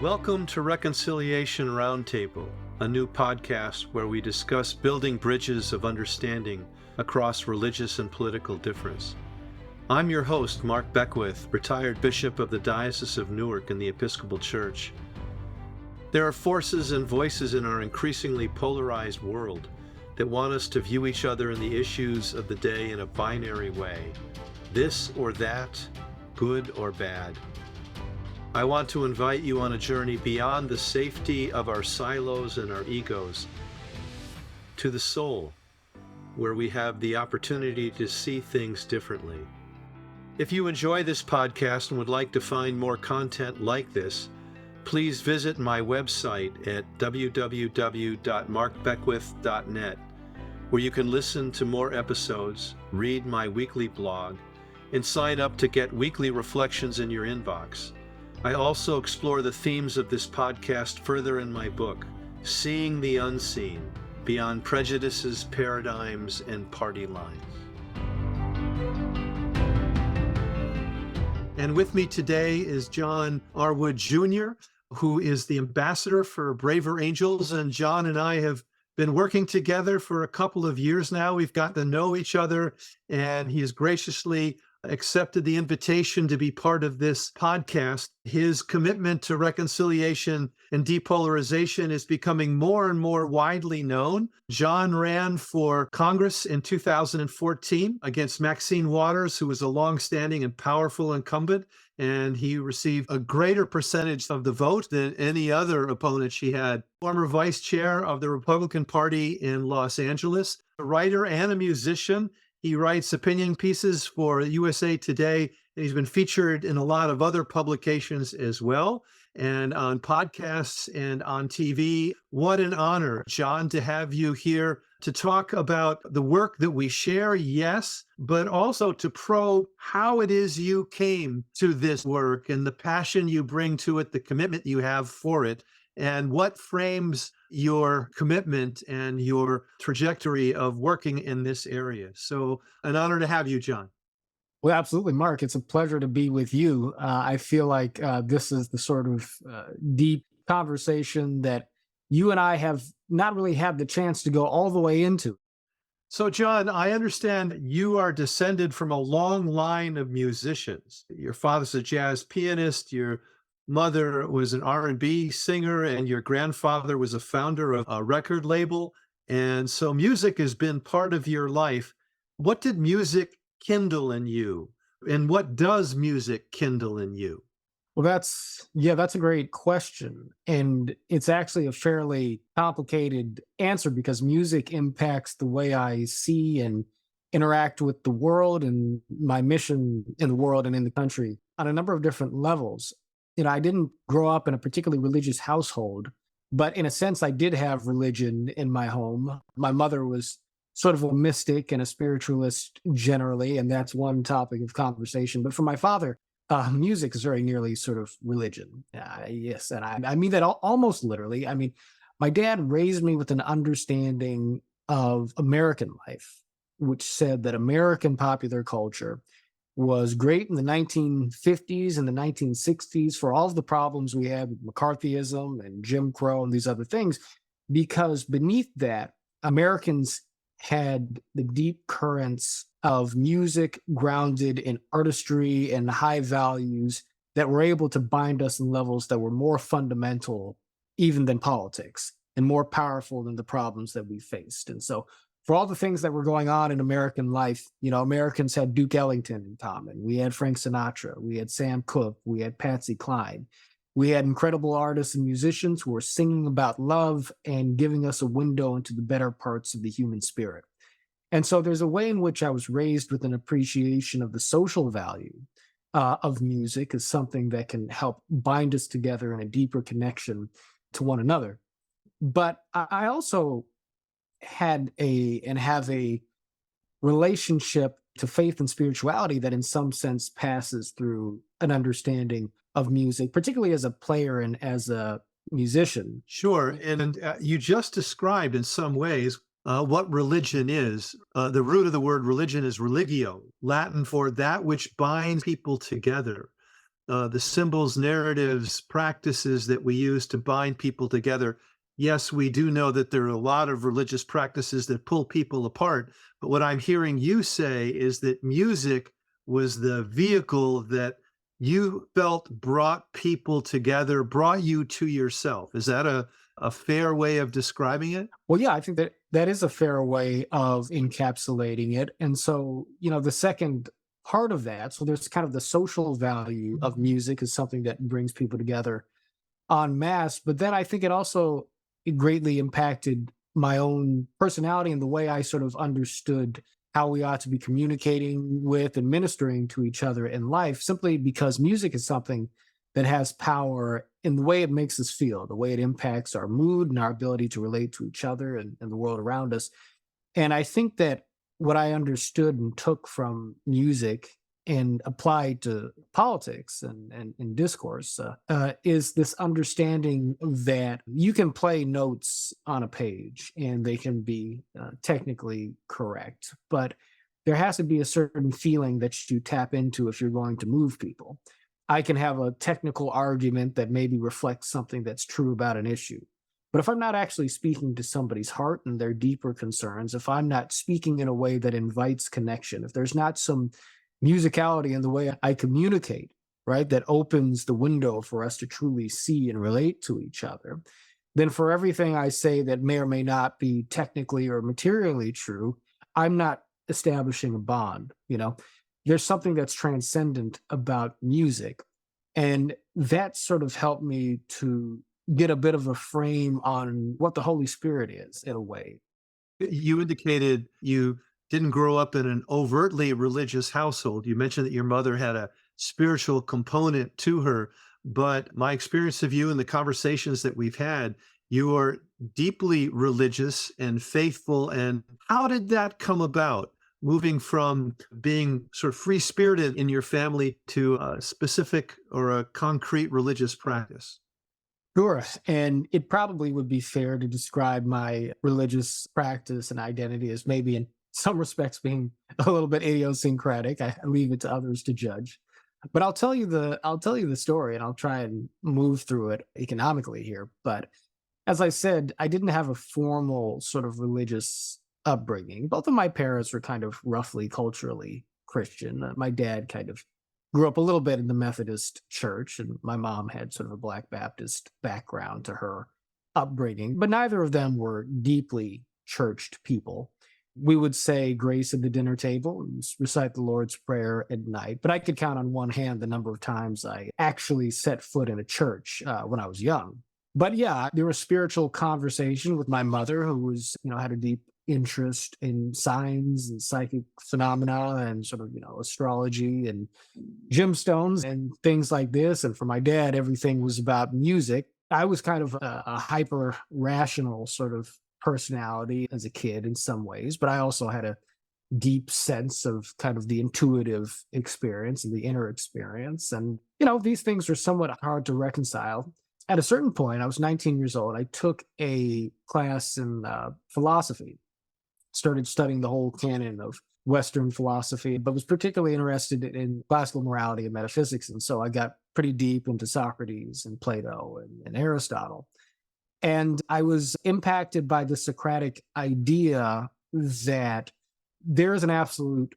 Welcome to Reconciliation Roundtable, a new podcast where we discuss building bridges of understanding across religious and political difference. I'm your host, Mark Beckwith, retired Bishop of the Diocese of Newark in the Episcopal Church. There are forces and voices in our increasingly polarized world that want us to view each other and the issues of the day in a binary way, this or that, good or bad. I want to invite you on a journey beyond the safety of our silos and our egos to the soul, where we have the opportunity to see things differently. If you enjoy this podcast and would like to find more content like this, please visit my website at www.markbeckwith.net, where you can listen to more episodes, read my weekly blog, and sign up to get weekly reflections in your inbox. I also explore the themes of this podcast further in my book, Seeing the Unseen, Beyond Prejudices, Paradigms, and Party Lines. And with me today is John Arwood Jr., who is the ambassador for Braver Angels. And John and I have been working together for a couple of years now. We've gotten to know each other, and he has graciously accepted the invitation to be part of this podcast. His commitment to reconciliation and depolarization is becoming more and more widely known. John ran for Congress in 2014 against Maxine Waters, who was a longstanding and powerful incumbent, and he received a greater percentage of the vote than any other opponent she had. Former vice chair of the Republican Party in Los Angeles, a writer and a musician. He writes opinion pieces for USA Today, and he's been featured in a lot of other publications as well, and on podcasts and on TV. What an honor, John, to have you here to talk about the work that we share, yes, but also to probe how it is you came to this work and the passion you bring to it, the commitment you have for it, and what frames your commitment and your trajectory of working in this area. So an honor to have you, John. Well, absolutely, Mark. It's a pleasure to be with you. I feel like this is the sort of deep conversation that you and I have not really had the chance to go all the way into. So, John, I understand you are descended from a long line of musicians. Your father's a jazz pianist, your mother was an R&B singer, and your grandfather was a founder of a record label. And so music has been part of your life. What did music kindle in you? And what does music kindle in you? Well, that's a great question. And it's actually a fairly complicated answer because music impacts the way I see and interact with the world and my mission in the world and in the country on a number of different levels. I didn't grow up in a particularly religious household, but in a sense, I did have religion in my home. My mother was sort of a mystic and a spiritualist generally, and that's one topic of conversation. But for my father, music is very nearly sort of religion. Yes, and I mean that almost literally. I mean, my dad raised me with an understanding of American life, which said that American popular culture was great in the 1950s and the 1960s for all of the problems we had with McCarthyism and Jim Crow and these other things, because beneath that, Americans had the deep currents of music grounded in artistry and high values that were able to bind us in levels that were more fundamental even than politics and more powerful than the problems that we faced. And so for all the things that were going on in American life, Americans had Duke Ellington in common. We had Frank Sinatra. We had Sam Cooke. We had Patsy Cline. We had incredible artists and musicians who were singing about love and giving us a window into the better parts of the human spirit. And so there's a way in which I was raised with an appreciation of the social value of music as something that can help bind us together in a deeper connection to one another. But I also have a relationship to faith and spirituality that in some sense passes through an understanding of music, particularly as a player and as a musician. Sure. And you just described in some ways what religion is. The root of the word religion is religio, Latin for that which binds people together. the symbols, narratives, practices that we use to bind people together. Yes, we do know that there are a lot of religious practices that pull people apart. But what I'm hearing you say is that music was the vehicle that you felt brought people together, brought you to yourself. Is that a fair way of describing it? Well, yeah, I think that that is a fair way of encapsulating it. And so, the second part of that, so there's kind of the social value of music is something that brings people together en masse. But then I think it greatly impacted my own personality and the way I sort of understood how we ought to be communicating with and ministering to each other in life, simply because music is something that has power in the way it makes us feel, the way it impacts our mood and our ability to relate to each other and the world around us. And I think that what I understood and took from music and applied to politics and discourse is this understanding that you can play notes on a page and they can be technically correct, but there has to be a certain feeling that you tap into if you're going to move people. I can have a technical argument that maybe reflects something that's true about an issue. But if I'm not actually speaking to somebody's heart and their deeper concerns, if I'm not speaking in a way that invites connection, if there's not some musicality in the way I communicate, right, that opens the window for us to truly see and relate to each other, then for everything I say that may or may not be technically or materially true, I'm not establishing a bond. There's something that's transcendent about music. And that sort of helped me to get a bit of a frame on what the Holy Spirit is in a way. You indicated you didn't grow up in an overtly religious household. You mentioned that your mother had a spiritual component to her, but my experience of you and the conversations that we've had, you are deeply religious and faithful. And how did that come about? Moving from being sort of free spirited in your family to a specific or a concrete religious practice? Sure. And it probably would be fair to describe my religious practice and identity as maybe in some respects being a little bit idiosyncratic. I leave it to others to judge. But I'll tell you the story and I'll try and move through it economically here. But as I said, I didn't have a formal sort of religious upbringing. Both of my parents were kind of roughly culturally Christian. My dad kind of grew up a little bit in the Methodist church, and my mom had sort of a Black Baptist background to her upbringing, but neither of them were deeply churched people. We would say grace at the dinner table and recite the Lord's Prayer at night, but I could count on one hand the number of times I actually set foot in a church when I was young. But yeah, there was spiritual conversation with my mother, who had a deep interest in signs and psychic phenomena and sort of, astrology and gemstones and things like this. And for my dad, everything was about music. I was kind of a hyper rational sort of personality as a kid in some ways, but I also had a deep sense of kind of the intuitive experience and the inner experience. And, these things are somewhat hard to reconcile. At a certain point, I was 19 years old. I took a class in philosophy, started studying the whole canon of Western philosophy, but was particularly interested in classical morality and metaphysics. And so I got pretty deep into Socrates and Plato and Aristotle. And I was impacted by the Socratic idea that there is an absolute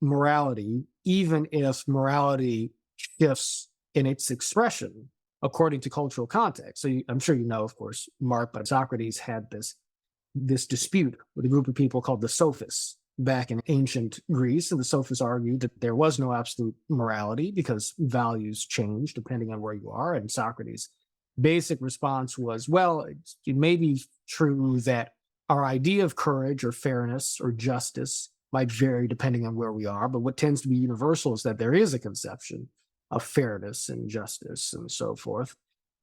morality, even if morality shifts in its expression according to cultural context. So I'm sure of course, Mark, but Socrates had this dispute with a group of people called the Sophists back in ancient Greece. And the Sophists argued that there was no absolute morality because values change depending on where you are. And Socrates' basic response was, well, it may be true that our idea of courage or fairness or justice might vary depending on where we are, but what tends to be universal is that there is a conception of fairness and justice and so forth.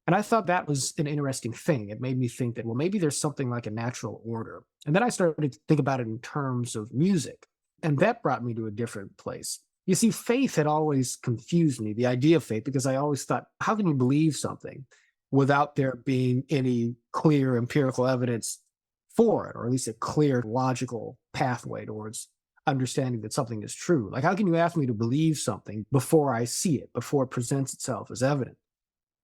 And I thought that was an interesting thing. It made me think that, well, maybe there's something like a natural order. And then I started to think about it in terms of music. And that brought me to a different place. You see, faith had always confused me, the idea of faith, because I always thought, how can you believe something without there being any clear empirical evidence for it, or at least a clear logical pathway towards understanding that something is true. Like, how can you ask me to believe something before I see it, before it presents itself as evident?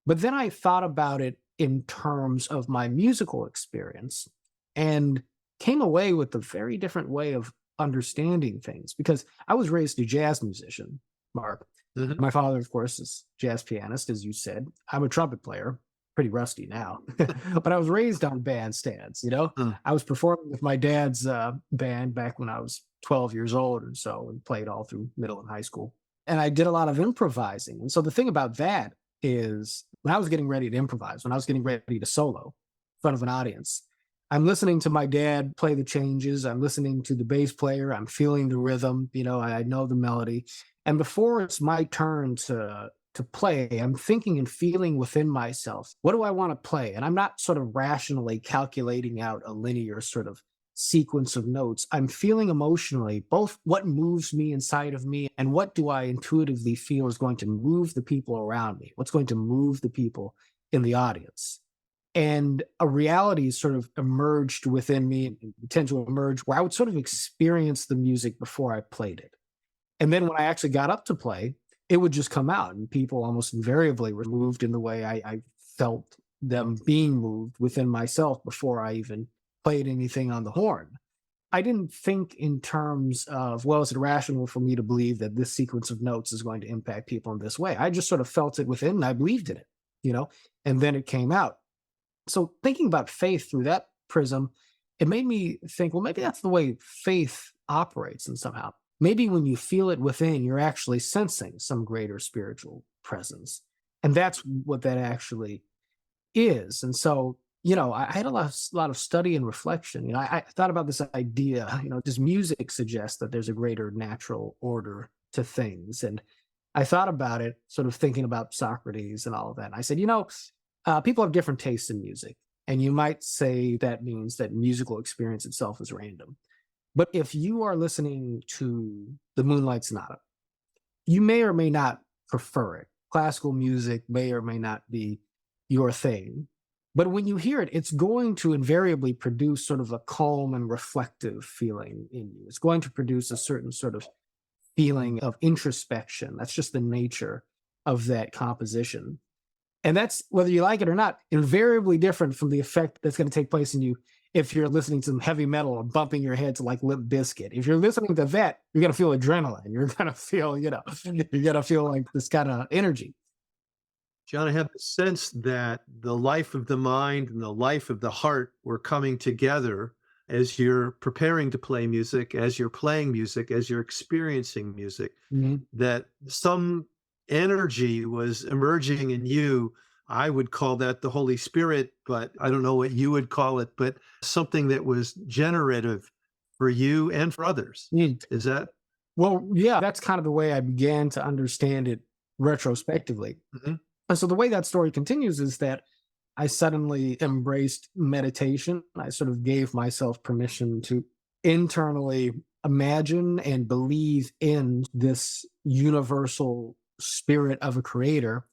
But then I thought about it in terms of my musical experience and came away with a very different way of understanding things because I was raised a jazz musician, Mark. Mhm. My father, of course, is jazz pianist, as you said. I'm a trumpet player, pretty rusty now, but I was raised on bandstands. Mm. I was performing with my dad's band back when I was 12 years old or so and played all through middle and high school. And I did a lot of improvising. And so the thing about that is when I was getting ready to improvise, when I was getting ready to solo in front of an audience, I'm listening to my dad play the changes. I'm listening to the bass player. I'm feeling the rhythm. I know the melody. And before it's my turn to play, I'm thinking and feeling within myself, what do I want to play? And I'm not sort of rationally calculating out a linear sort of sequence of notes. I'm feeling emotionally both what moves me inside of me and what do I intuitively feel is going to move the people around me, what's going to move the people in the audience. And a reality sort of emerged within me and tend to emerge where I would sort of experience the music before I played it. And then when I actually got up to play, it would just come out, and people almost invariably were moved in the way I felt them being moved within myself before I even played anything on the horn. I didn't think in terms of, well, is it rational for me to believe that this sequence of notes is going to impact people in this way? I just sort of felt it within and I believed in it, and then it came out. So thinking about faith through that prism, it made me think, well, maybe that's the way faith operates and somehow. Maybe when you feel it within, you're actually sensing some greater spiritual presence. And that's what that actually is. And so, I had a lot of study and reflection. I thought about this idea, does music suggest that there's a greater natural order to things? And I thought about it, sort of thinking about Socrates and all of that. And I said, people have different tastes in music. And you might say that means that musical experience itself is random. But if you are listening to the Moonlight Sonata, you may or may not prefer it. Classical music may or may not be your thing. But when you hear it, it's going to invariably produce sort of a calm and reflective feeling in you. It's going to produce a certain sort of feeling of introspection. That's just the nature of that composition. And that's, whether you like it or not, invariably different from the effect that's going to take place in you if you're listening to some heavy metal or bumping your head to like Limp Bizkit. If you're listening to that, you're going to feel adrenaline. You're going to feel, you're going to feel like this kind of energy. John, I have the sense that the life of the mind and the life of the heart were coming together as you're preparing to play music, as you're playing music, as you're experiencing music, that some energy was emerging in you. I would call that the Holy Spirit, but I don't know what you would call it, but something that was generative for you and for others. Is that? Well, yeah, that's kind of the way I began to understand it retrospectively. Mhm. And so the way that story continues is that I suddenly embraced meditation. I sort of gave myself permission to internally imagine and believe in this universal spirit of a creator.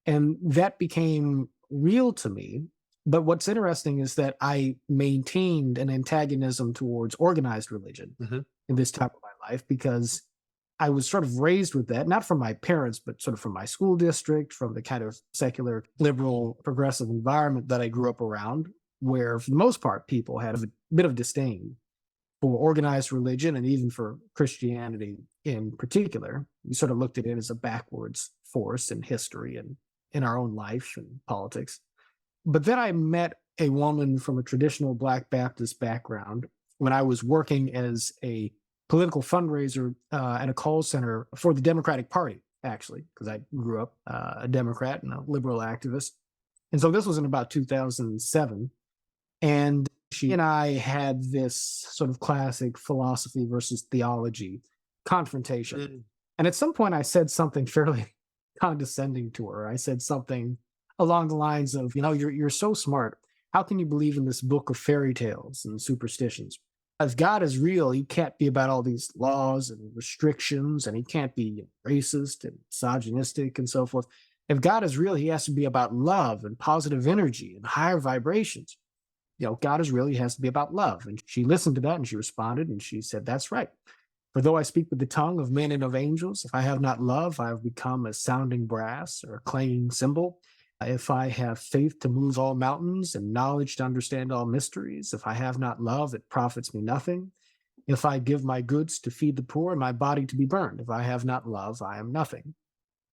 And that became real to me. But what's interesting is that I maintained an antagonism towards organized religion in this time of my life because I was sort of raised with that, not from my parents, but sort of from my school district, from the kind of secular, liberal, progressive environment that I grew up around, where for the most part, people had a bit of disdain for organized religion and even for Christianity in particular. We sort of looked at it as a backwards force in history and in our own life and politics. But then I met a woman from a traditional Black Baptist background when I was working as a political fundraiser at a call center for the Democratic Party, actually, because I grew up a Democrat and a liberal activist. And so this was in about 2007. And she and I had this sort of classic philosophy versus theology confrontation. And at some point, I said something fairly condescending to her. I said something along the lines of, you're so smart. How can you believe in this book of fairy tales and superstitions? If God is real, he can't be about all these laws and restrictions, and he can't be racist and misogynistic and so forth. If God is real, he has to be about love and positive energy and higher vibrations. God is real, he has to be about love. And she listened to that and she responded and she said, that's right. For though I speak with the tongue of men and of angels, if I have not love, I have become a sounding brass or a clanging cymbal. If I have faith to move all mountains and knowledge to understand all mysteries, if I have not love, it profits me nothing. If I give my goods to feed the poor and my body to be burned, if I have not love, I am nothing.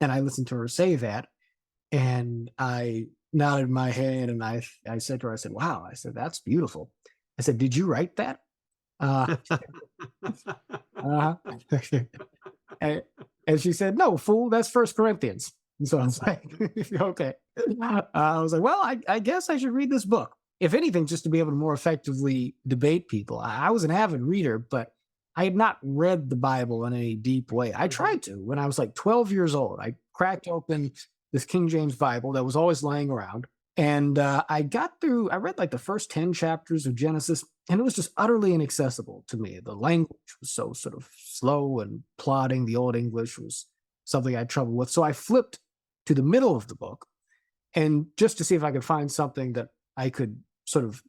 And I listened to her say that, and I nodded my head, and I said to her, I said, wow, I said, that's beautiful. I said, did you write that? Uh, uh and, and she said, no, fool, that's First Corinthians. And so I was like, okay. I was like, well, I guess I should read this book. If anything, just to be able to more effectively debate people. I was an avid reader, but I had not read the Bible in any deep way. I tried to when I was like 12 years old. I cracked open this King James Bible that was always laying around. And I read like the first 10 chapters of Genesis, and it was just utterly inaccessible to me. The language was so sort of slow and plodding. The Old English was something I had trouble with. So I flipped to the middle of the book, and just to see if I could find something that I could sort of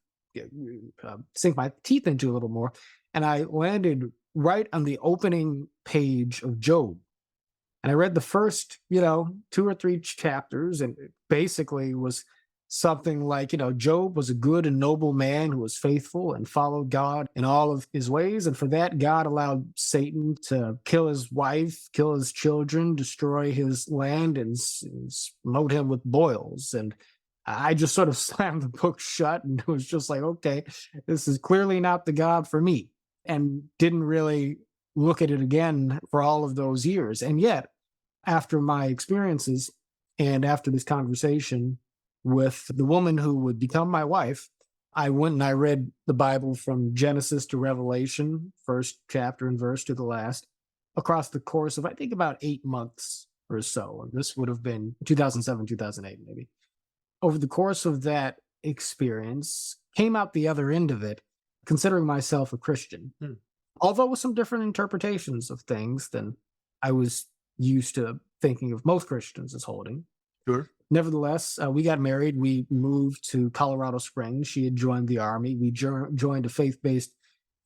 sink my teeth into a little more. And I landed right on the opening page of Job. And I read the first, 2 or 3 chapters, and it basically was something like, Job was a good and noble man who was faithful and followed God in all of his ways. And for that, God allowed Satan to kill his wife, kill his children, destroy his land, and smote him with boils. And I just sort of slammed the book shut, and it was just like, okay, this is clearly not the God for me, and didn't really look at it again for all of those years. And yet, after my experiences and after this conversation with the woman who would become my wife, I went and I read the Bible from Genesis to Revelation, first chapter and verse to the last, across the course of, I think, about 8 months or so. And this would have been 2007, 2008, maybe. Over the course of that experience, came out the other end of it, considering myself a Christian. Although with some different interpretations of things than I was used to thinking of most Christians as holding. Sure. Nevertheless, we got married. We moved to Colorado Springs. She had joined the army. We joined a faith-based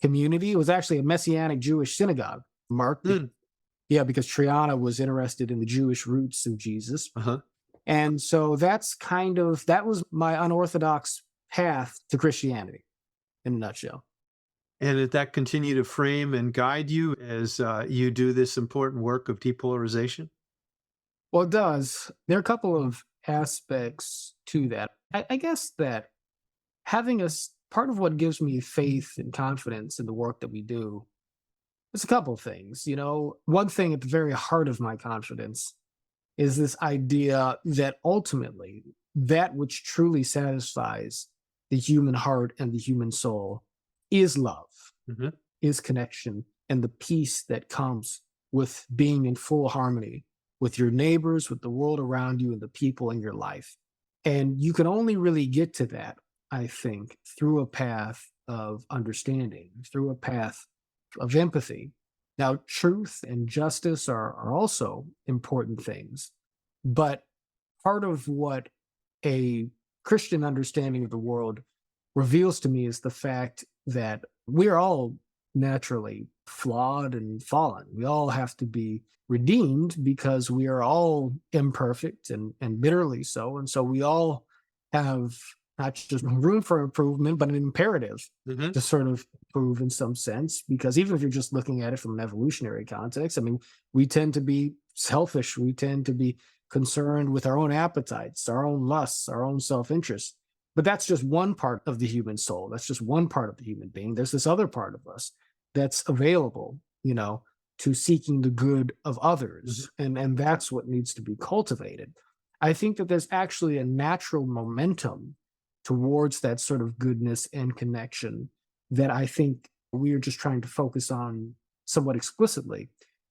community. It was actually a Messianic Jewish synagogue. Because Triana was interested in the Jewish roots of Jesus. And so that was my unorthodox path to Christianity in a nutshell. And did that continue to frame and guide you as you do this important work of depolarization? Well, it does. There are a couple of aspects to that. I guess that having part of what gives me faith and confidence in the work that we do is a couple of things. One thing at the very heart of my confidence is this idea that ultimately that which truly satisfies the human heart and the human soul is love, is connection, and the peace that comes with being in full harmony with your neighbors, with the world around you, and the people in your life. And you can only really get to that, I think, through a path of understanding, through a path of empathy. Now, truth and justice are also important things, but part of what a Christian understanding of the world reveals to me is the fact that we're all naturally flawed and fallen. We all have to be redeemed because we are all imperfect and bitterly so. And so we all have not just room for improvement, but an imperative to sort of improve in some sense. Because even if you're just looking at it from an evolutionary context, I mean, we tend to be selfish. We tend to be concerned with our own appetites, our own lusts, our own self-interest. But that's just one part of the human soul. That's just one part of the human being. There's this other part of us that's available, to seeking the good of others. And that's what needs to be cultivated. I think that there's actually a natural momentum towards that sort of goodness and connection that I think we are just trying to focus on somewhat explicitly,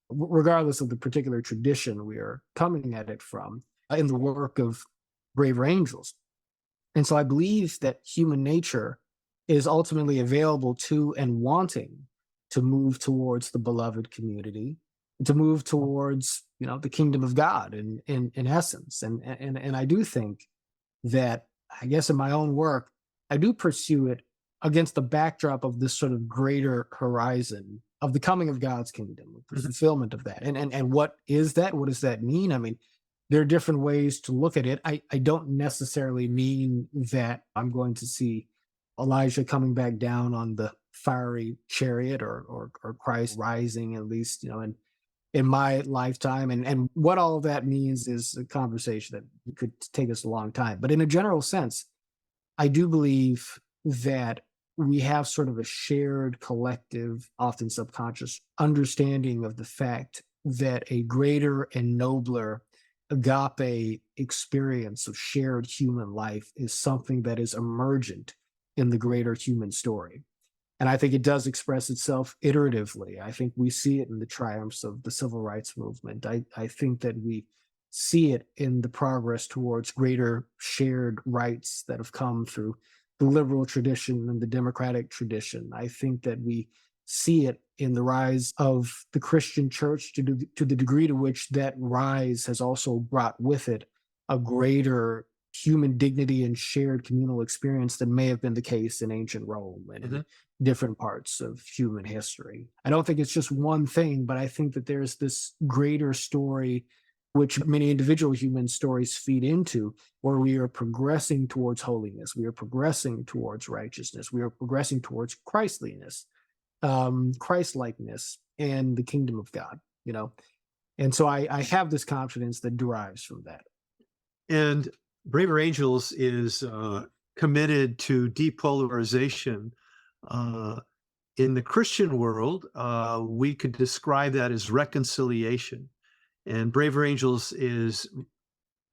regardless of the particular tradition we are coming at it from, in the work of braver angels. And so I believe that human nature is ultimately available to and wanting to move towards the beloved community, to move towards, the kingdom of God in essence. And I do think that, I guess in my own work, I do pursue it against the backdrop of this sort of greater horizon of the coming of God's kingdom, the fulfillment of that. And what is that? What does that mean? I mean, there are different ways to look at it. I don't necessarily mean that I'm going to see Elijah coming back down on the fiery chariot, or Christ rising, at least, in my lifetime. And what all of that means is a conversation that could take us a long time. But in a general sense, I do believe that we have sort of a shared collective, often subconscious understanding of the fact that a greater and nobler agape experience of shared human life is something that is emergent in the greater human story. And I think it does express itself iteratively. I think we see it in the triumphs of the civil rights movement. I think that we see it in the progress towards greater shared rights that have come through the liberal tradition and the democratic tradition. I think that we see it in the rise of the Christian church, to the degree to which that rise has also brought with it a greater human dignity and shared communal experience than may have been the case in ancient Rome and in different parts of human history. I don't think it's just one thing, but I think that there's this greater story which many individual human stories feed into, where we are progressing towards holiness, we are progressing towards righteousness, we are progressing towards Christliness, Christ-likeness, and the kingdom of God, And so I have this confidence that derives from that. And Braver Angels is committed to depolarization. In the Christian world, we could describe that as reconciliation. And Braver Angels is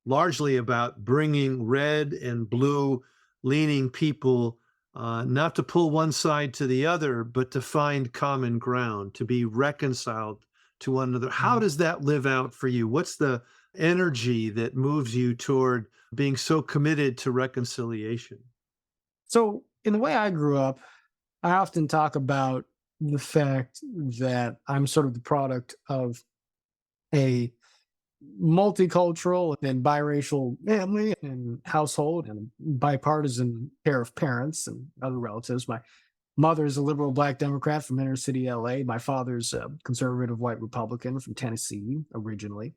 largely about bringing red and blue leaning people, not to pull one side to the other, but to find common ground, to be reconciled to one another. How does that live out for you? What's the energy that moves you toward being so committed to reconciliation? So, in the way I grew up, I often talk about the fact that I'm sort of the product of a multicultural and biracial family and household, and bipartisan pair of parents and other relatives. My mother's a liberal Black Democrat from inner city LA. My father's a conservative white Republican from Tennessee originally.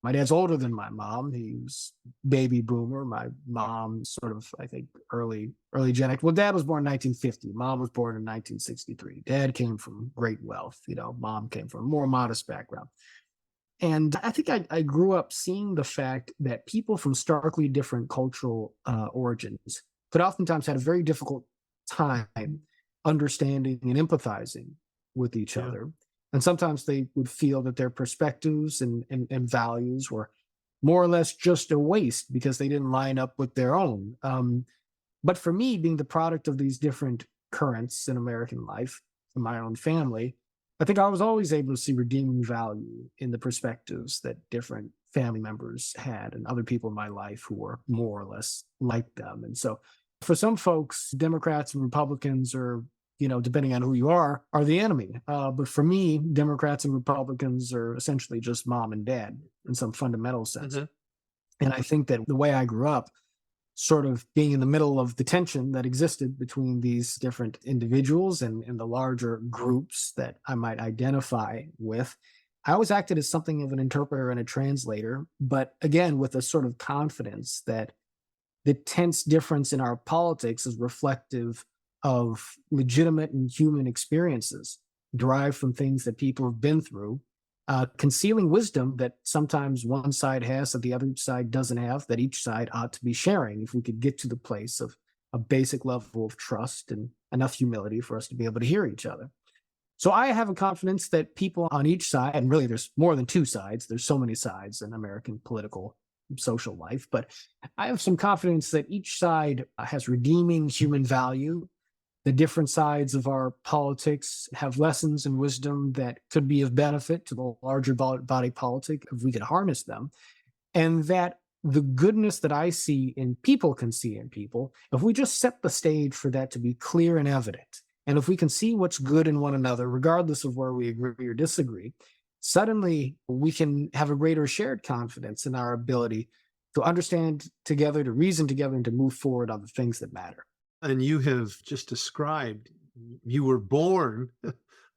My dad's older than my mom. He's baby boomer. My mom sort of, I think, early Gen X. Well, dad was born in 1950. Mom was born in 1963. Dad came from great wealth. Mom came from a more modest background. And I think I grew up seeing the fact that people from starkly different cultural origins could oftentimes have a very difficult time understanding and empathizing with each other. And sometimes they would feel that their perspectives and values were more or less just a waste because they didn't line up with their own. But for me, being the product of these different currents in American life, in my own family, I think I was always able to see redeeming value in the perspectives that different family members had and other people in my life who were more or less like them. And so for some folks, Democrats and Republicans are, depending on who you are the enemy. But for me, Democrats and Republicans are essentially just mom and dad in some fundamental sense. And I think that the way I grew up, sort of being in the middle of the tension that existed between these different individuals and the larger groups that I might identify with, I always acted as something of an interpreter and a translator, but again, with a sort of confidence that the tense difference in our politics is reflective of legitimate and human experiences derived from things that people have been through, concealing wisdom that sometimes one side has that the other side doesn't have, that each side ought to be sharing if we could get to the place of a basic level of trust and enough humility for us to be able to hear each other. So I have a confidence that people on each side, and really there's more than two sides, there's so many sides in American political social life, but I have some confidence that each side has redeeming human value. The different sides of our politics have lessons and wisdom that could be of benefit to the larger body politic if we could harness them. And that the goodness that I see in people can see in people, if we just set the stage for that to be clear and evident, and if we can see what's good in one another, regardless of where we agree or disagree, suddenly we can have a greater shared confidence in our ability to understand together, to reason together, and to move forward on the things that matter. And you have just described, you were born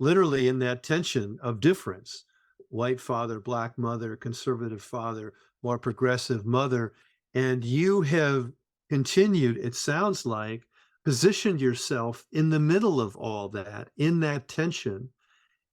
literally in that tension of difference. White father, black mother, conservative father, more progressive mother. And you have continued, it sounds like, positioned yourself in the middle of all that, in that tension.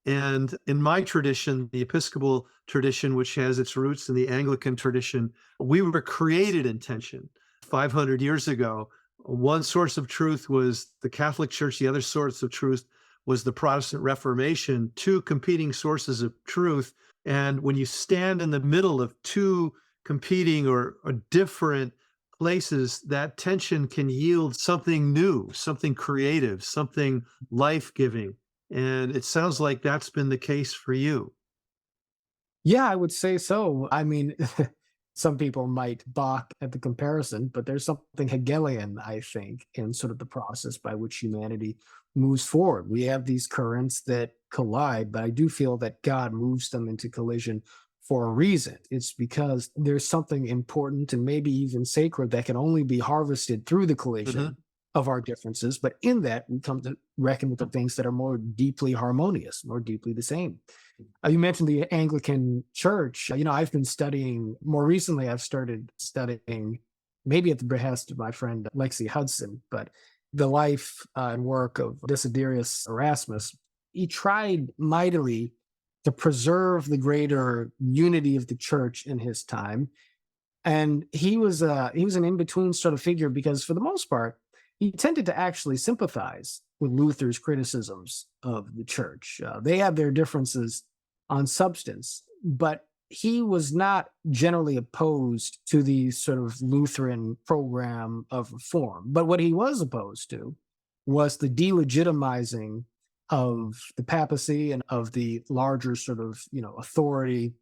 And in my tradition, the Episcopal tradition, which has its roots in the Anglican tradition, we were created in tension. 500 years ago, one source of truth was the Catholic Church, the other source of truth was the Protestant Reformation, two competing sources of truth. And when you stand in the middle of two competing or different places, that tension can yield something new, something creative, something life-giving. And it sounds like that's been the case for you. Yeah, I would say so. I mean, some people might balk at the comparison, but there's something Hegelian, I think, in sort of the process by which humanity moves forward. We have these currents that collide, but I do feel that God moves them into collision for a reason. It's because there's something important and maybe even sacred that can only be harvested through the Mhm. collision of our differences. But in that, we come to reckon with the things that are more deeply harmonious, more deeply the same. You mentioned the Anglican Church. I've been studying more recently. I've started studying, maybe at the behest of my friend Lexi Hudson, but the life and work of Desiderius Erasmus. He tried mightily to preserve the greater unity of the church in his time, and he was an in between sort of figure because for the most part he tended to actually sympathize with Luther's criticisms of the church. They had their differences on substance, but he was not generally opposed to the sort of Lutheran program of reform. But what he was opposed to was the delegitimizing of the papacy and of the larger sort of authority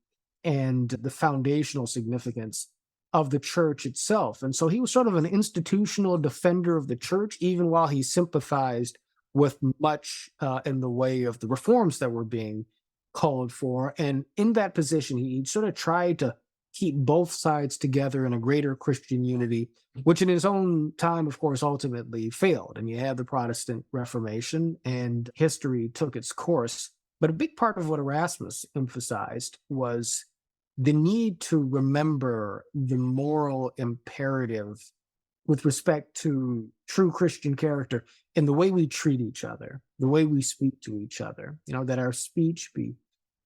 and the foundational significance of the church itself. And so he was sort of an institutional defender of the church, even while he sympathized with much in the way of the reforms that were being called for. And in that position, he sort of tried to keep both sides together in a greater Christian unity, which in his own time, of course, ultimately failed. And you had the Protestant Reformation and history took its course. But a big part of what Erasmus emphasized was the need to remember the moral imperative with respect to true Christian character in the way we treat each other, the way we speak to each other, that our speech be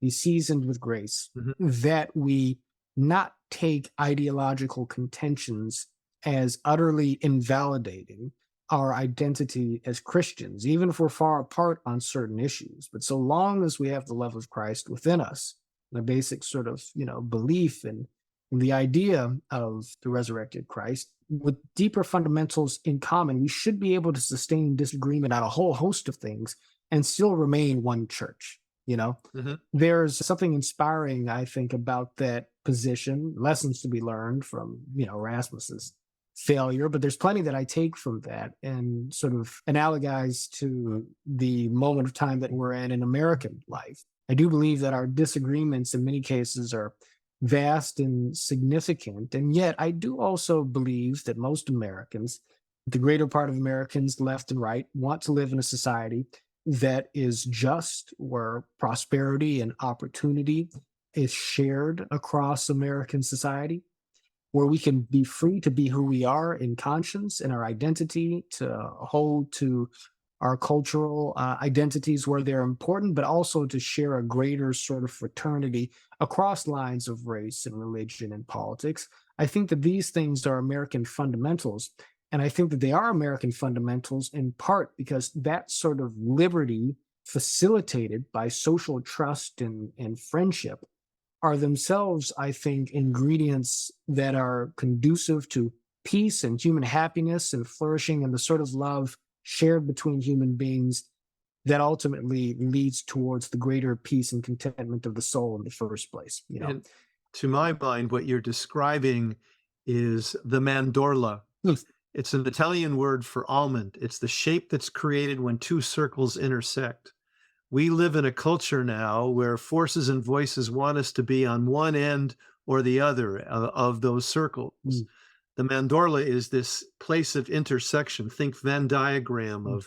seasoned with grace, Mhm. that we not take ideological contentions as utterly invalidating our identity as Christians, even if we're far apart on certain issues. But so long as we have the love of Christ within us, the basic sort of belief in the idea of the resurrected Christ with deeper fundamentals in common, we should be able to sustain disagreement on a whole host of things and still remain one church. Mhm. There's something inspiring, I think, about that position, lessons to be learned from Erasmus's failure, but there's plenty that I take from that and sort of analogize to the moment of time that we're in American life. I do believe that our disagreements in many cases are vast and significant. And yet, I do also believe that most Americans, the greater part of Americans, left and right, want to live in a society that is just, where prosperity and opportunity is shared across American society, where we can be free to be who we are in conscience and our identity, to hold to our cultural identities where they're important, but also to share a greater sort of fraternity across lines of race and religion and politics. I think that these things are American fundamentals. And I think that they are American fundamentals in part because that sort of liberty facilitated by social trust and friendship are themselves, I think, ingredients that are conducive to peace and human happiness and flourishing and the sort of love shared between human beings that ultimately leads towards the greater peace and contentment of the soul in the first place. And to my mind, what you're describing is the mandorla. Mm. It's an Italian word for almond. It's the shape that's created when two circles intersect. We live in a culture now where forces and voices want us to be on one end or the other of those circles. Mm. The mandorla is this place of intersection. Think Venn diagram Mm.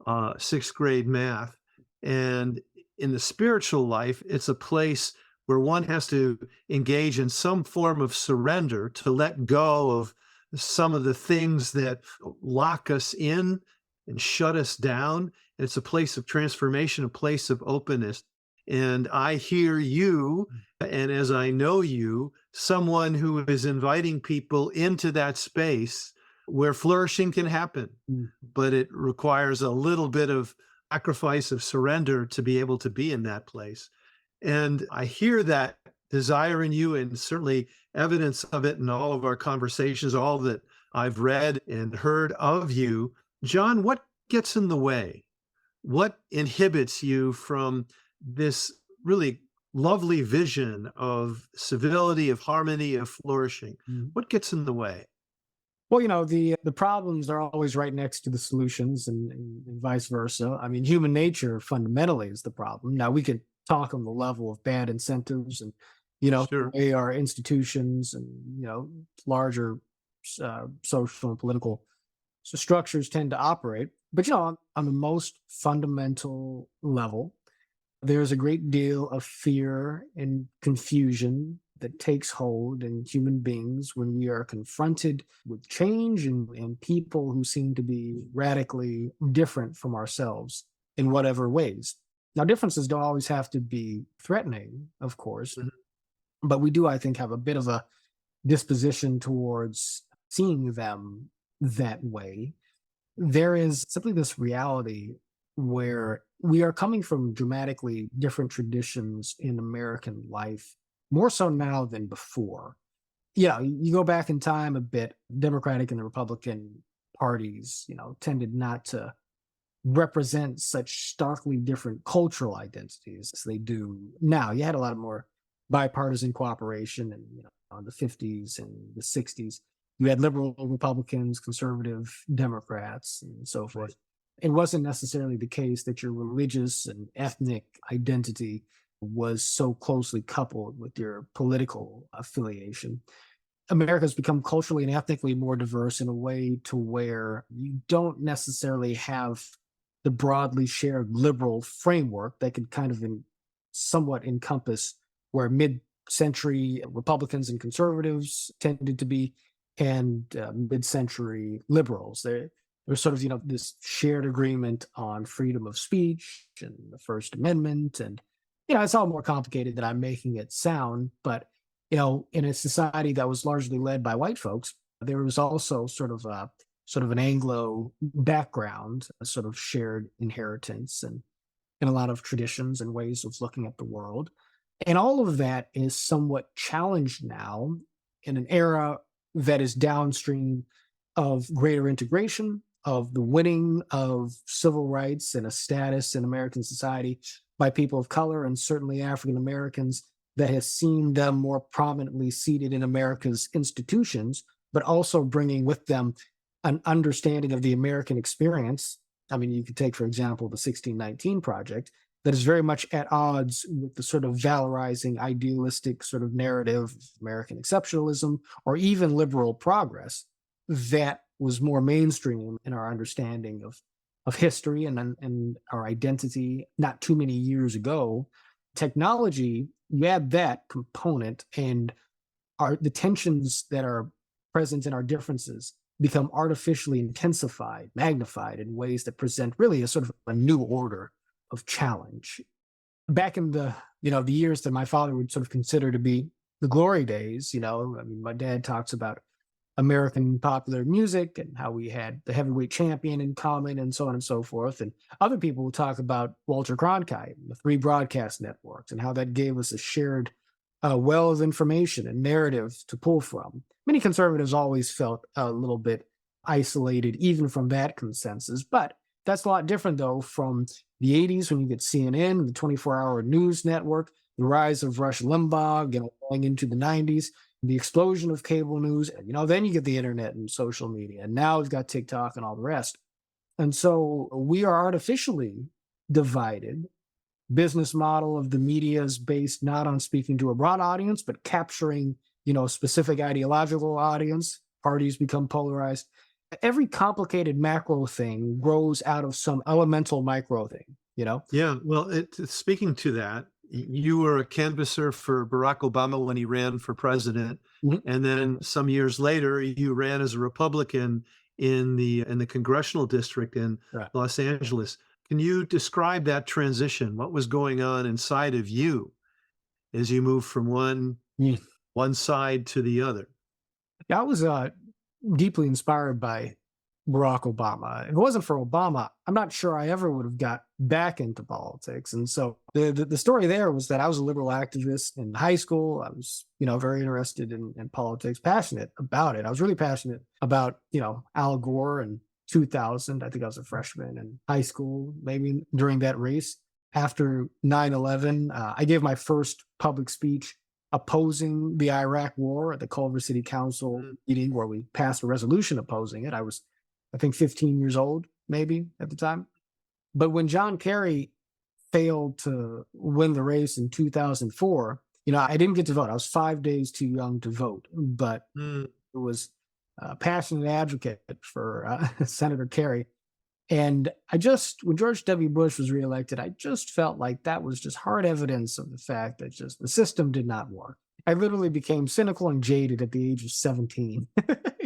of sixth grade math. And in the spiritual life, it's a place where one has to engage in some form of surrender to let go of some of the things that lock us in and shut us down. It's a place of transformation, a place of openness. And I hear you, and as I know you, someone who is inviting people into that space where flourishing can happen, but it requires a little bit of sacrifice of surrender to be able to be in that place. And I hear that desire in you, and certainly evidence of it in all of our conversations, all that I've read and heard of you. John, what gets in the way? What inhibits you from this really lovely vision of civility, of harmony, of flourishing? What gets in the way? Well, the problems are always right next to the solutions, and vice versa. I mean, human nature fundamentally is the problem. Now, we could talk on the level of bad incentives and, the Sure. way our institutions and, larger social and political structures tend to operate. But, on the most fundamental level, there's a great deal of fear and confusion that takes hold in human beings when we are confronted with change and people who seem to be radically different from ourselves in whatever ways. Now, differences don't always have to be threatening, of course, Mhm. but we do, I think, have a bit of a disposition towards seeing them that way. There is simply this reality where we are coming from dramatically different traditions in American life, more so now than before. Yeah, you go back in time a bit, Democratic and the Republican parties, tended not to represent such starkly different cultural identities as they do now. You had a lot of more bipartisan cooperation, and in the 50s and the 60s, you had liberal Republicans, conservative Democrats, and so Right. forth. It wasn't necessarily the case that your religious and ethnic identity was so closely coupled with your political affiliation. America's become culturally and ethnically more diverse in a way to where you don't necessarily have the broadly shared liberal framework that could kind of somewhat encompass where mid-century Republicans and conservatives tended to be, and mid-century liberals. There's sort of this shared agreement on freedom of speech and the First Amendment, and it's all more complicated than I'm making it sound. But in a society that was largely led by white folks, there was also sort of an Anglo background, a sort of shared inheritance, and a lot of traditions and ways of looking at the world. And all of that is somewhat challenged now in an era that is downstream of greater integration, of the winning of civil rights and a status in American society by people of color, and certainly African Americans, that has seen them more prominently seated in America's institutions, but also bringing with them an understanding of the American experience. I mean, you could take, for example, the 1619 Project, that is very much at odds with the sort of valorizing, idealistic sort of narrative of American exceptionalism or even liberal progress that was more mainstream in our understanding of history and our identity not too many years ago. Technology, you add that component, and the tensions that are present in our differences become artificially intensified, magnified in ways that present really a sort of a new order of challenge. Back in the years that my father would sort of consider to be the glory days, I mean, my dad talks about American popular music and how we had the heavyweight champion in common and so on and so forth. And other people will talk about Walter Cronkite and the three broadcast networks and how that gave us a shared well of information and narrative to pull from. Many conservatives always felt a little bit isolated, even from that consensus. But that's a lot different, though, from the 80s when you get CNN, the 24-hour news network, the rise of Rush Limbaugh, going into the 90s, the explosion of cable news, and then you get the internet and social media, and now we've got TikTok and all the rest. And so we are artificially divided. Business model of the media is based not on speaking to a broad audience, but capturing, a specific ideological audience. Parties become polarized. Every complicated macro thing grows out of some elemental micro thing. you know? Yeah, well, speaking to that, you were a canvasser for Barack Obama when he ran for president, Mhm. and then some years later, you ran as a Republican in the congressional district in Right. Los Angeles. Can you describe that transition? What was going on inside of you as you moved from Mm. one side to the other? Yeah, I was deeply inspired by Barack Obama. If it wasn't for Obama, I'm not sure I ever would have got back into politics. And so the story there was that I was a liberal activist in high school. I was, very interested in politics, passionate about it. I was really passionate about, Al Gore in 2000. I think I was a freshman in high school, maybe during that race. After 9/11, I gave my first public speech opposing the Iraq war at the Culver City Council Mm, meeting where we passed a resolution opposing it. I was, I think, 15 years old, maybe at the time. But when John Kerry failed to win the race in 2004, I didn't get to vote. I was 5 days too young to vote, but mm, it was a passionate advocate for Senator Kerry. And when George W. Bush was reelected, I just felt like that was just hard evidence of the fact that just the system did not work. I literally became cynical and jaded at the age of 17.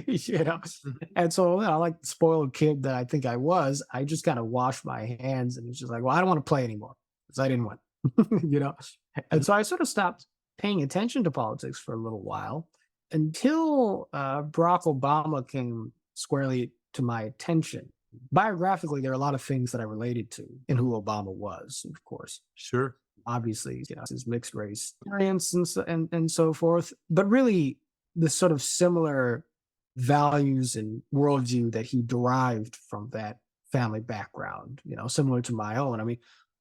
you know. mhm, And so, like the spoiled kid that I think I was, I just kind of washed my hands and it's just like, well, I don't want to play anymore because I didn't win. you know. mhm. And so I sort of stopped paying attention to politics for a little while until Barack Obama came squarely to my attention. Biographically, there are a lot of things that I related to in who Obama was, of course. Sure. Obviously, his mixed race experience and so forth. But really, the sort of similar values and worldview that he derived from that family background, similar to my own. I mean,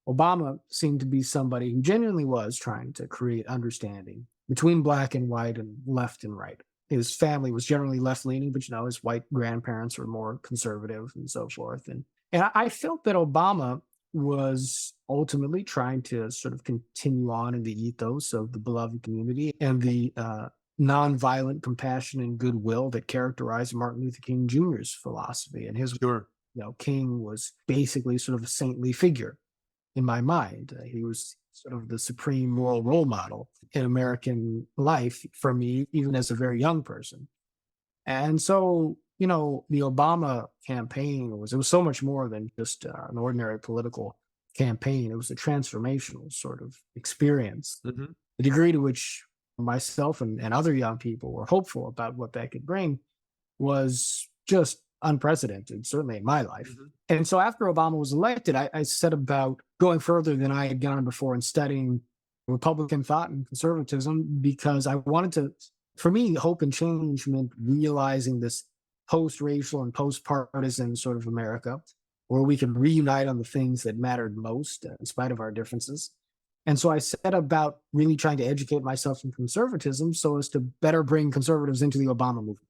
Obama seemed to be somebody who genuinely was trying to create understanding between black and white and left and right. His family was generally left leaning, but his white grandparents were more conservative and so forth. And I felt that Obama was ultimately trying to sort of continue on in the ethos of the beloved community and the nonviolent compassion and goodwill that characterized Martin Luther King Jr.'s philosophy. And his, Sure. King was basically sort of a saintly figure in my mind. He was sort of the supreme moral role model in American life for me, even as a very young person. And so, the Obama campaign it was so much more than just an ordinary political campaign. It was a transformational sort of experience. Mhm, The degree to which myself and other young people were hopeful about what that could bring was just unprecedented, certainly in my life. mhm. And so after Obama was elected, I set about going further than I had gone before and studying Republican thought and conservatism because I wanted to, for me, hope and change meant realizing this post racial and post partisan sort of America where we could reunite on the things that mattered most in spite of our differences. And so I set about really trying to educate myself in conservatism so as to better bring conservatives into the Obama movement,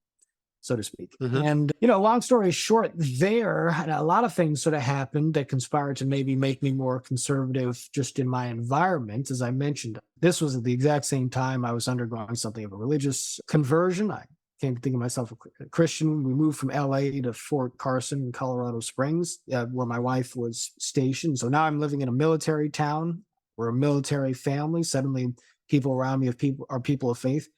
so to speak. Mhm. And, long story short, there, a lot of things sort of happened that conspired to maybe make me more conservative just in my environment. As I mentioned, this was at the exact same time I was undergoing something of a religious conversion. I came to think of myself a Christian. We moved from LA to Fort Carson in Colorado Springs, where my wife was stationed. So now I'm living in a military town. We're a military family. Suddenly, people around me are people of faith.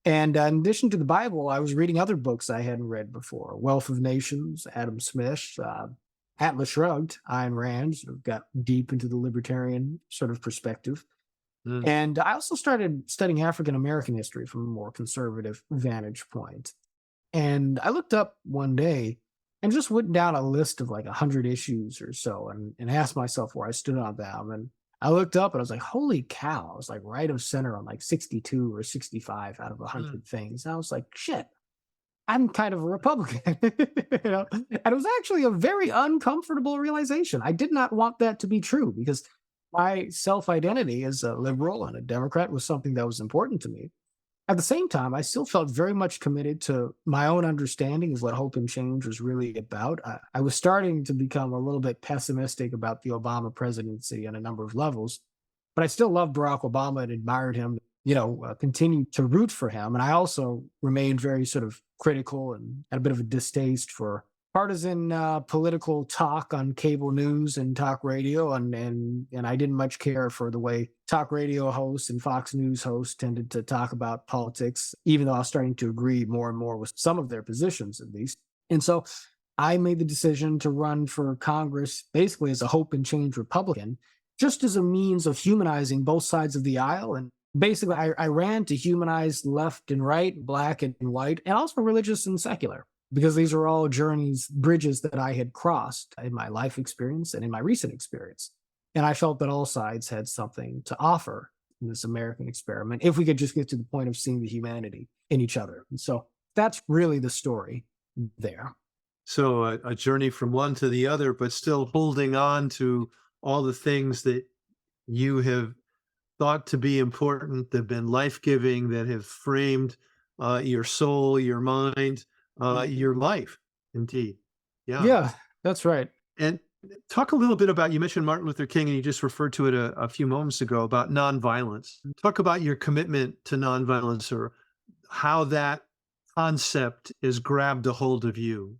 And in addition to the Bible, I was reading other books I hadn't read before: Wealth of Nations, Adam Smith, Atlas Shrugged, Ayn Rand. Sort of got deep into the libertarian sort of perspective. Mm, And I also started studying African American history from a more conservative vantage point. And I looked up one day and just went down a list of like 100 issues or so and asked myself where I stood on them. And I looked up and I was like, holy cow. I was like right of center on like 62 or 65 out of mm. 100 things. And I was like, shit, I'm kind of a Republican. And it was actually a very uncomfortable realization. I did not want that to be true because my self identity as a liberal and a Democrat was something that was important to me. At the same time, I still felt very much committed to my own understanding of what hope and change was really about. I was starting to become a little bit pessimistic about the Obama presidency on a number of levels, but I still loved Barack Obama and admired him, continued to root for him. And I also remained very sort of critical and had a bit of a distaste for partisan political talk on cable news and talk radio, and I didn't much care for the way talk radio hosts and Fox News hosts tended to talk about politics, even though I was starting to agree more and more with some of their positions, at least. And so I made the decision to run for Congress basically as a hope and change Republican, just as a means of humanizing both sides of the aisle. And basically, I ran to humanize left and right, black and white, and also religious and secular, because these are all journeys, bridges that I had crossed in my life experience and in my recent experience. And I felt that all sides had something to offer in this American experiment if we could just get to the point of seeing the humanity in each other. And so that's really the story there. So a journey from one to the other, but still holding on to all the things that you have thought to be important, that have been life-giving, that have framed your soul, your mind, your life. Indeed. Yeah. Yeah, that's right. And talk a little bit about, you mentioned Martin Luther King, and you just referred to it a few moments ago about nonviolence. Talk about your commitment to nonviolence, or how that concept is grabbed a hold of you.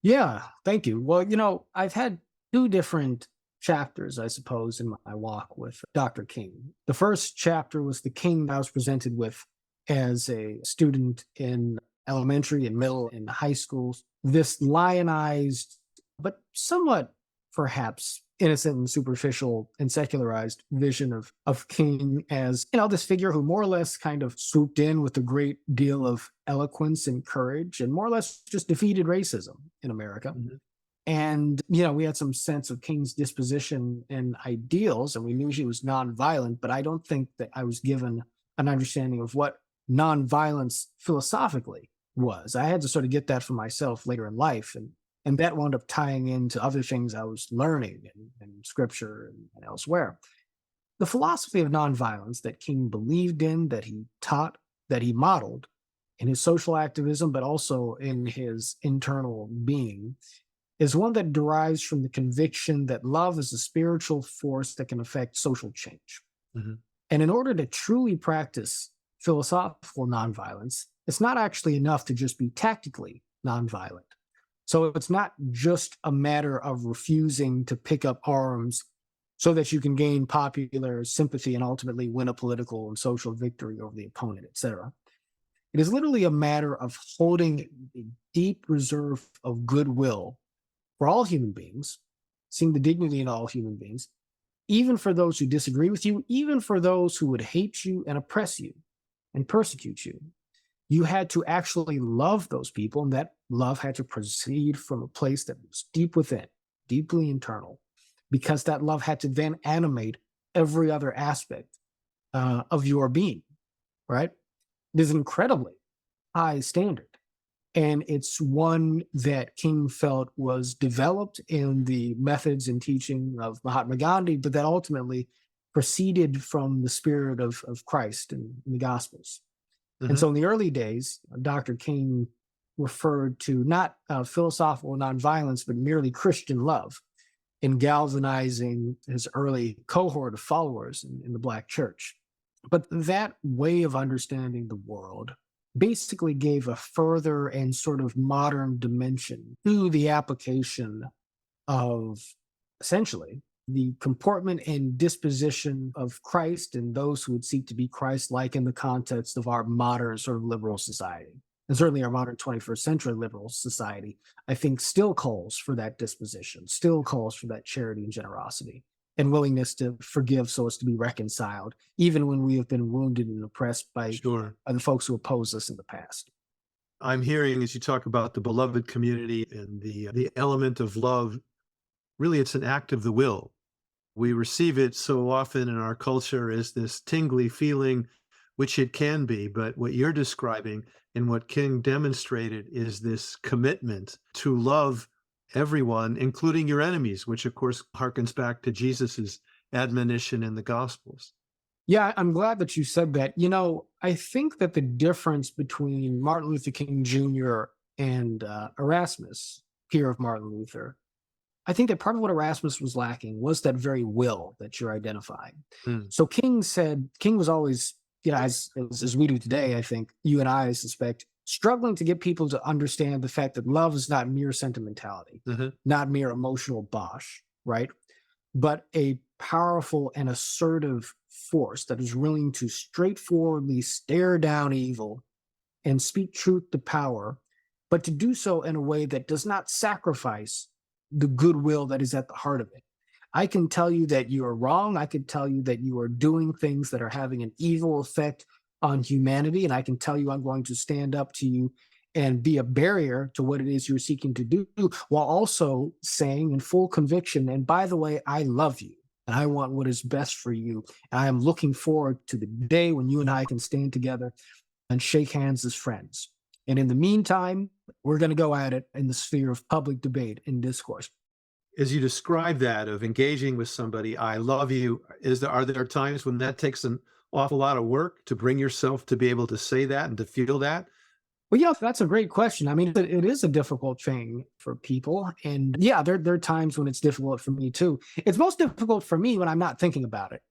Yeah, thank you. Well, I've had two different chapters, I suppose, in my walk with Dr. King. The first chapter was the King I was presented with as a student in elementary and middle and high schools. This lionized, but somewhat perhaps innocent and superficial and secularized vision of King as, this figure who more or less kind of swooped in with a great deal of eloquence and courage and more or less just defeated racism in America. Mm-hmm. And, we had some sense of King's disposition and ideals, and we knew he was nonviolent, but I don't think that I was given an understanding of what nonviolence philosophically was. I had to sort of get that for myself later in life. And that wound up tying into other things I was learning in scripture and elsewhere. The philosophy of nonviolence that King believed in, that he taught, that he modeled in his social activism, but also in his internal being, is one that derives from the conviction that love is a spiritual force that can affect social change. Mm-hmm. And in order to truly practice philosophical nonviolence, it's not actually enough to just be tactically nonviolent. So it's not just a matter of refusing to pick up arms so that you can gain popular sympathy and ultimately win a political and social victory over the opponent, etc. It is literally a matter of holding a deep reserve of goodwill for all human beings, seeing the dignity in all human beings, even for those who disagree with you, even for those who would hate you and oppress you and persecute you. You had to actually love those people, and that love had to proceed from a place that was deep within, deeply internal, because that love had to then animate every other aspect of your being, right? It is an incredibly high standard, and it's one that King felt was developed in the methods and teaching of Mahatma Gandhi, but that ultimately proceeded from the spirit of Christ in the Gospels. And so in the early days, Dr. King referred to not philosophical nonviolence, but merely Christian love in galvanizing his early cohort of followers in the Black church. But that way of understanding the world basically gave a further and sort of modern dimension to the application of essentially the comportment and disposition of Christ and those who would seek to be Christ-like in the context of our modern sort of liberal society. And certainly our modern 21st century liberal society, I think, still calls for that disposition, still calls for that charity and generosity and willingness to forgive so as to be reconciled, even when we have been wounded and oppressed by the folks who opposed us in the past. I'm hearing, as you talk about the beloved community and the element of love, really it's an act of the will. We receive it so often in our culture as this tingly feeling, which it can be, but what you're describing and what King demonstrated is this commitment to love everyone, including your enemies, which of course harkens back to Jesus's admonition in the Gospels. Yeah, I'm glad that you said that. I think that the difference between Martin Luther King Jr. and Erasmus, peer of Martin Luther, I think that part of what Erasmus was lacking was that very will that you're identifying. So King was always, as we do today, I think, you and I suspect, struggling to get people to understand the fact that love is not mere sentimentality, Uh-huh. not mere emotional bosh, right? But a powerful and assertive force that is willing to straightforwardly stare down evil and speak truth to power, but to do so in a way that does not sacrifice the goodwill that is at the heart of it. I can tell you that you are wrong. I can tell you that you are doing things that are having an evil effect on humanity. And I can tell you I'm going to stand up to you and be a barrier to what it is you're seeking to do, while also saying in full conviction, and by the way, I love you and I want what is best for you. And I am looking forward to the day when you and I can stand together and shake hands as friends. And in the meantime, we're going to go at it in the sphere of public debate and discourse. As you describe that of engaging with somebody, I love you, are there times when that takes an awful lot of work to bring yourself to be able to say that and to feel that? Well, yeah, that's a great question. I mean, it is a difficult thing for people. And yeah, there are times when it's difficult for me too. It's most difficult for me when I'm not thinking about it.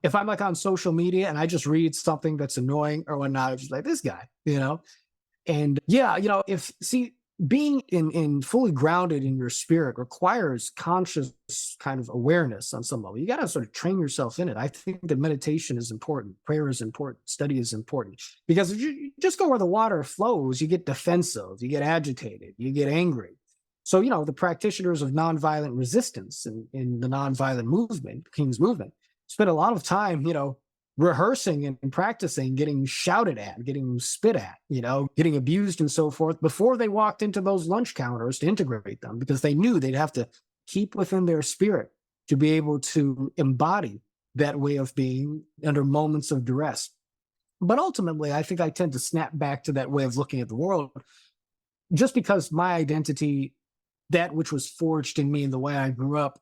If I'm like on social media and I just read something that's annoying or whatnot, I'm just like, this guy. And yeah, if see, being in fully grounded in your spirit requires conscious kind of awareness on some level. You got to sort of train yourself in it. I think that meditation is important, prayer is important, study is important, because if you just go where the water flows, you get defensive, you get agitated, you get angry. So, the practitioners of nonviolent resistance in the nonviolent movement, King's movement, spent a lot of time, rehearsing and practicing getting shouted at, getting spit at, getting abused and so forth before they walked into those lunch counters to integrate them, because they knew they'd have to keep within their spirit to be able to embody that way of being under moments of duress. But ultimately, I think I tend to snap back to that way of looking at the world just because my identity, that which was forged in me and the way I grew up,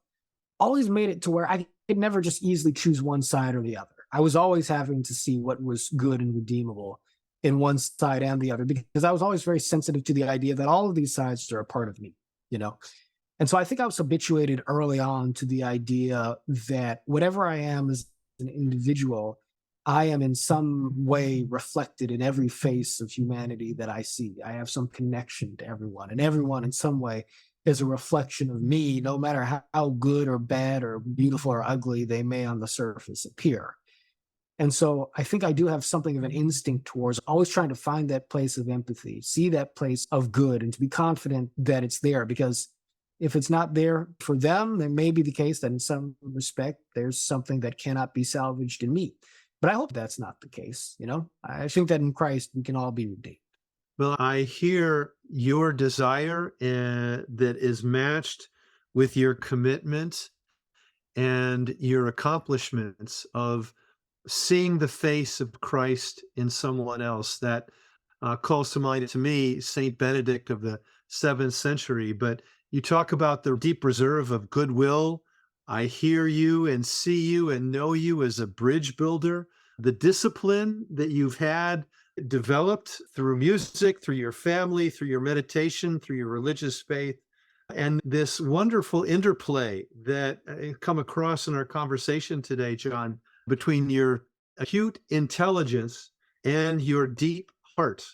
always made it to where I could never just easily choose one side or the other. I was always having to see what was good and redeemable in one side and the other, because I was always very sensitive to the idea that all of these sides are a part of me, you know? And so I think I was habituated early on to the idea that whatever I am as an individual, I am in some way reflected in every face of humanity that I see. I have some connection to everyone, and everyone in some way is a reflection of me, no matter how good or bad or beautiful or ugly they may on the surface appear. And so I think I do have something of an instinct towards always trying to find that place of empathy, see that place of good, and to be confident that it's there. Because if it's not there for them, it may be the case that in some respect, there's something that cannot be salvaged in me. But I hope that's not the case. I think that in Christ, we can all be redeemed. Well, I hear your desire that is matched with your commitment and your accomplishments of seeing the face of Christ in someone else. That calls to mind to me Saint Benedict of the 7th century. But you talk about the deep reserve of goodwill. I hear you and see you and know you as a bridge builder. The discipline that you've had developed through music, through your family, through your meditation, through your religious faith, and this wonderful interplay that come across in our conversation today, John, between your acute intelligence and your deep heart.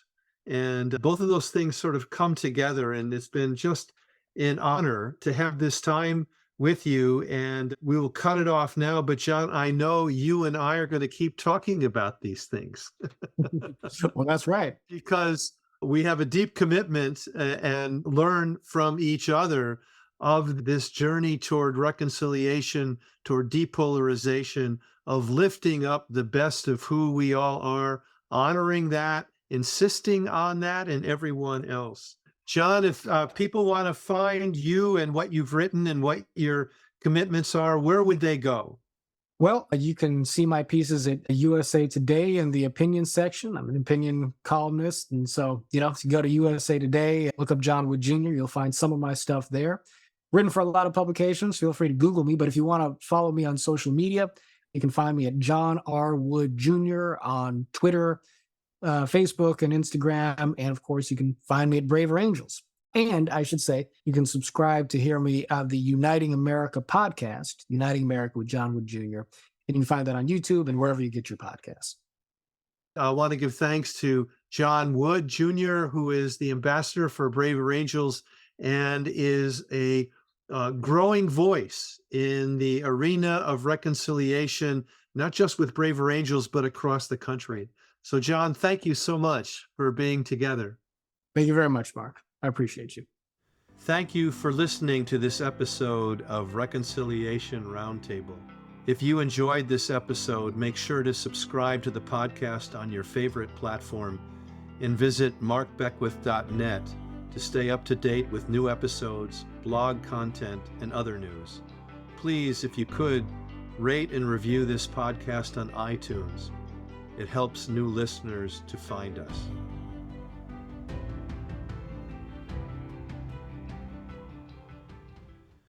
And both of those things sort of come together, and it's been just an honor to have this time with you. And we will cut it off now. But John, I know you and I are going to keep talking about these things Well, that's right. because we have a deep commitment and learn from each other of this journey toward reconciliation, toward depolarization, of lifting up the best of who we all are, honoring that, insisting on that in everyone else. John, if people want to find you and what you've written and what your commitments are, where would they go? Well, you can see my pieces at USA Today in the opinion section. I'm an opinion columnist. And so, if you go to USA Today, look up John Wood Jr., you'll find some of my stuff there. Written for a lot of publications. Feel free to Google me. But if you want to follow me on social media, you can find me at John R. Wood Jr. on Twitter, Facebook, and Instagram. And of course, you can find me at Braver Angels. And I should say, you can subscribe to hear me on the Uniting America podcast, Uniting America with John Wood Jr. And you can find that on YouTube and wherever you get your podcasts. I want to give thanks to John Wood Jr., who is the ambassador for Braver Angels and is a growing voice in the arena of reconciliation, not just with Braver Angels, but across the country. So, John, thank you so much for being together. Thank you very much, Mark. I appreciate you. Thank you for listening to this episode of Reconciliation Roundtable. If you enjoyed this episode, make sure to subscribe to the podcast on your favorite platform and visit markbeckwith.net to stay up to date with new episodes, blog content, and other news. Please, if you could, rate and review this podcast on iTunes. It helps new listeners to find us.